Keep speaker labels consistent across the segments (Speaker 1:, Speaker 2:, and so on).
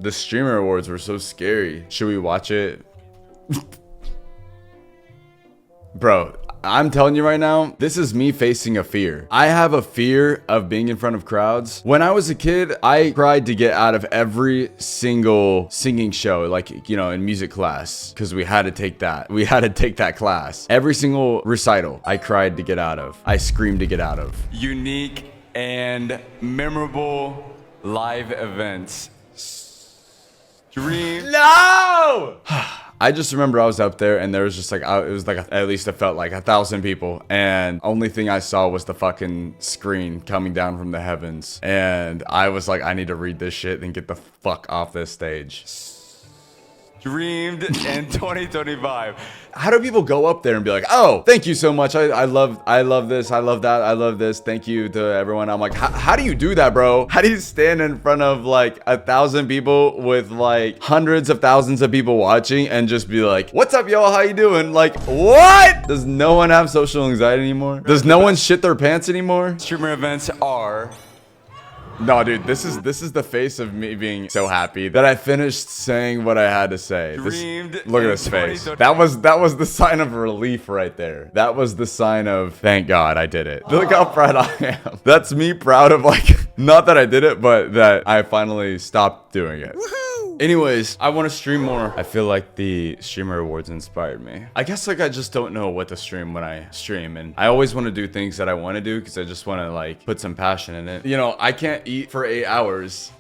Speaker 1: The streamer awards were so scary. Should we watch it? Bro, I'm telling you right now, this is me facing a fear. I have a fear of being in front of crowds. When I was a kid, I cried to get out of every single singing show, like, you know, in music class, because we had to take that. We had to take that class. Every single recital, I cried to get out of. I screamed to get out of. Unique and memorable live events. Dream. No! I just remember I was up there and there was just like, it was like, at least it felt like 1,000 people. And only thing I saw was the fucking screen coming down from the heavens. And I was like, I need to read this shit and get the fuck off this stage. Dreamed in 2025. How do people go up there and be like, oh, thank you so much. I love this. I love that. I love this. Thank you to everyone. I'm like, how do you do that, bro? How do you stand in front of like 1,000 people with like hundreds of thousands of people watching and just be like, what's up, y'all? How you doing? Like, what? Does no one have social anxiety anymore? Does no one shit their pants anymore? Streamer events are... No, dude, this is the face of me being so happy that I finished saying what I had to say. Look at his face. That was the sign of relief right there. That was the sign of thank God I did it. Look how proud I am. That's me proud of, like, not that I did it, but that I finally stopped doing it. Anyways, I want to stream more. I feel like the streamer awards inspired me. I guess like I just don't know what to stream when I stream, and I always want to do things that I want to do because I just want to like put some passion in it. You know, I can't eat for 8 hours.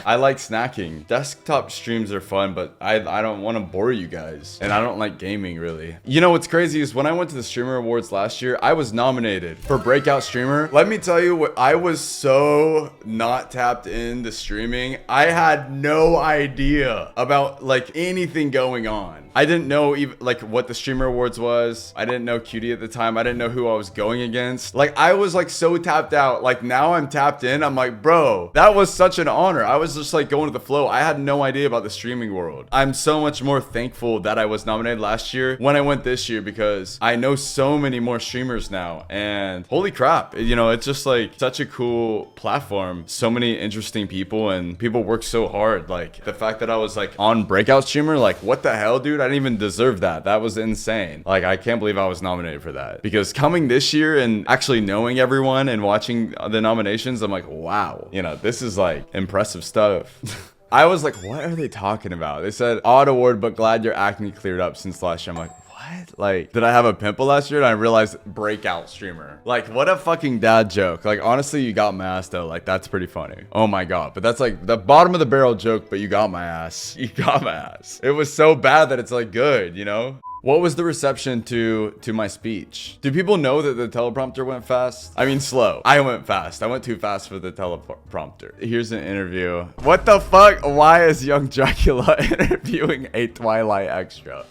Speaker 1: I like snacking. Desktop streams are fun, but I don't want to bore you guys. And I don't like gaming, really. You know what's crazy is when I went to the Streamer Awards last year, I was nominated for Breakout Streamer. Let me tell you what, I was so not tapped into streaming. I had no idea about like anything going on. I didn't know even like what the Streamer Awards was. I didn't know QD at the time. I didn't know who I was going against. Like I was like so tapped out. Like now I'm tapped in. I'm like, bro, that was such an honor. I was just like going to the flow. I had no idea about the streaming world. I'm so much more thankful that I was nominated last year when I went this year because I know so many more streamers now. And holy crap, you know, it's just like such a cool platform. So many interesting people and people work so hard. Like the fact that I was like on Breakout Streamer, like what the hell, dude? I didn't even deserve that. That was insane. Like I can't believe I was nominated for that because coming this year and actually knowing everyone and watching the nominations, I'm like, wow, you know, this is like impressive stuff. I was like, what are they talking about? They said odd award, but glad your acne cleared up since last year. I'm like, what? Like, did I have a pimple last year? And I realized breakout streamer. Like, what a fucking dad joke. Like, honestly, you got my ass though. Like, that's pretty funny. Oh my God. But that's like the bottom of the barrel joke, but you got my ass. You got my ass. It was so bad that it's like good, you know? What was the reception to my speech? Do people know that the teleprompter went fast? I mean, slow. I went fast. I went too fast for the teleprompter. Here's an interview. What the fuck? Why is young Dracula interviewing a Twilight extra?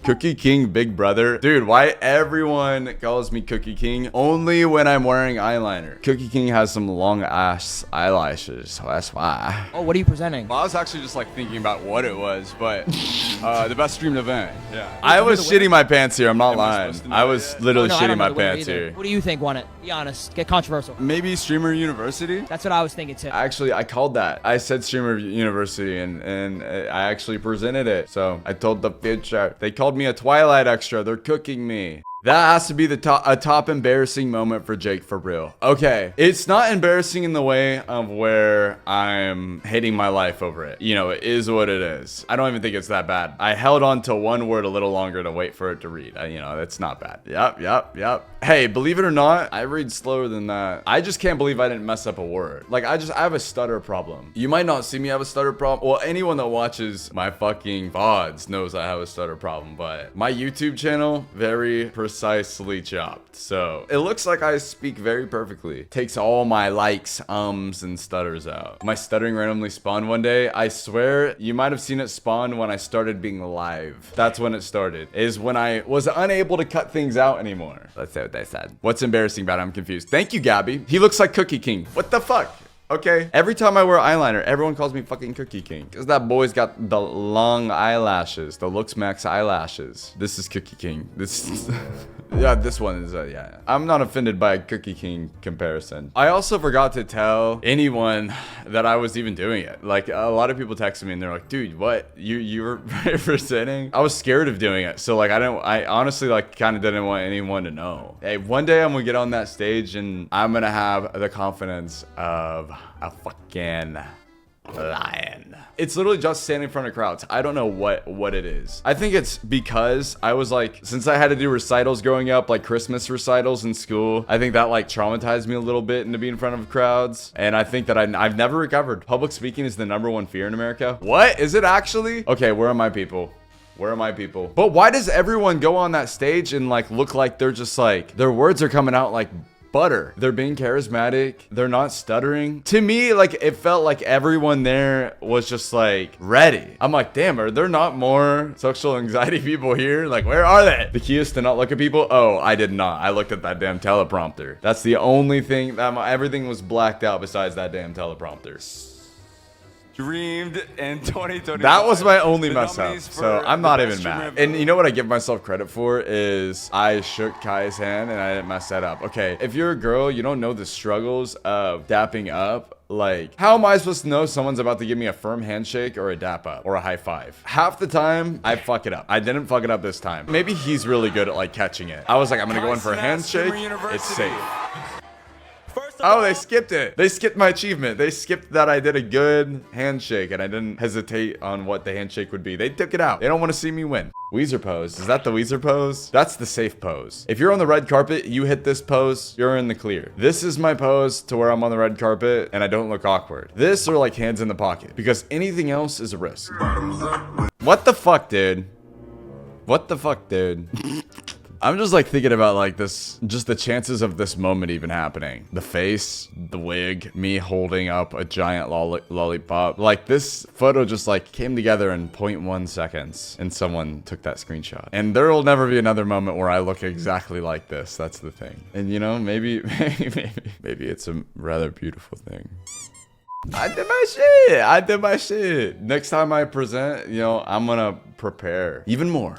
Speaker 1: Cookie King Big Brother. Dude, why everyone calls me Cookie King only when I'm wearing eyeliner? Cookie King has some long ass eyelashes, so that's why.
Speaker 2: Oh, what are you presenting?
Speaker 1: Well, I was actually just like thinking about what it was, but the best streamed event. Yeah. I was shitting my pants here, I'm not lying. I was literally shitting my pants here.
Speaker 2: What do you think won it? Be honest. Get controversial.
Speaker 1: Maybe Streamer University?
Speaker 2: That's what I was thinking too.
Speaker 1: Actually, I called that. I said Streamer University and I actually presented it. So I told the future. They called me a Twilight extra. They're cooking me. That has to be a top embarrassing moment for Jake, for real. Okay, it's not embarrassing in the way of where I'm hating my life over it. You know, it is what it is. I don't even think it's that bad. I held on to one word a little longer to wait for it to read. You know, it's not bad. Yep. Hey, believe it or not, I read slower than that. I just can't believe I didn't mess up a word. Like, I have a stutter problem. You might not see me have a stutter problem. Well, anyone that watches my fucking VODs knows I have a stutter problem, but my YouTube channel, very precisely chopped. So it looks like I speak very perfectly. Takes all my likes, ums, and stutters out. My stuttering randomly spawned one day. I swear you might have seen it spawn when I started being live. That's when it started. Is when I was unable to cut things out anymore. Let's say what they said. What's embarrassing about it? I'm confused. Thank you, Gabby. He looks like Cookie King. What the fuck? Okay. Every time I wear eyeliner, everyone calls me fucking Cookie King. Because that boy's got the long eyelashes. The Looks Max eyelashes. This is Cookie King. This is... yeah, this one is, yeah. I'm not offended by a Cookie King comparison. I also forgot to tell anyone that I was even doing it. Like, a lot of people texted me and they're like, dude, what? You were representing? I was scared of doing it. So, like, I honestly, like, kind of didn't want anyone to know. Hey, one day I'm gonna get on that stage and I'm gonna have the confidence of a fucking lion. It's literally just standing in front of crowds. I don't know what it is. I think it's because I was like, since I had to do recitals growing up, like Christmas recitals in school, I think that like traumatized me a little bit into being in front of crowds. And I think that I've never recovered. Public speaking is the #1 fear in America. What? Is it actually? Okay, where are my people? Where are my people? But why does everyone go on that stage and like look like they're just like, their words are coming out like butter? They're being charismatic. They're not stuttering. To me, like, it felt like everyone there was just like ready. I'm like, damn, are there not more social anxiety people here? Like, where are they? The key is to not look at people. Oh, I did not. I looked at that damn teleprompter. That's the only thing that everything was blacked out besides that damn teleprompter.
Speaker 3: Dreamed in 2020.
Speaker 1: That was my only mess up, so I'm not even mad. And you know what I give myself credit for is I shook Kai's hand and I didn't mess that up. Okay, if you're a girl, you don't know the struggles of dapping up. Like, how am I supposed to know someone's about to give me a firm handshake or a dap up or a high five? Half the time, I fuck it up. I didn't fuck it up this time. Maybe he's really good at like catching it. I was like, I'm gonna go in for a handshake. It's safe. Oh, they skipped it. They skipped my achievement. They skipped that I did a good handshake and I didn't hesitate on what the handshake would be. They took it out. They don't want to see me win. Weezer pose. Is that the Weezer pose? That's the safe pose. If you're on the red carpet, you hit this pose, you're in the clear. This is my pose to where I'm on the red carpet and I don't look awkward. This or like hands in the pocket because anything else is a risk. What the fuck, dude? What the fuck, dude? I'm just like thinking about like this, just the chances of this moment even happening. The face, the wig, me holding up a giant lollipop. Like this photo just like came together in 0.1 seconds and someone took that screenshot. And there will never be another moment where I look exactly like this. That's the thing. And you know, maybe it's a rather beautiful thing. I did my shit. I did my shit. Next time I present, you know, I'm gonna prepare even more.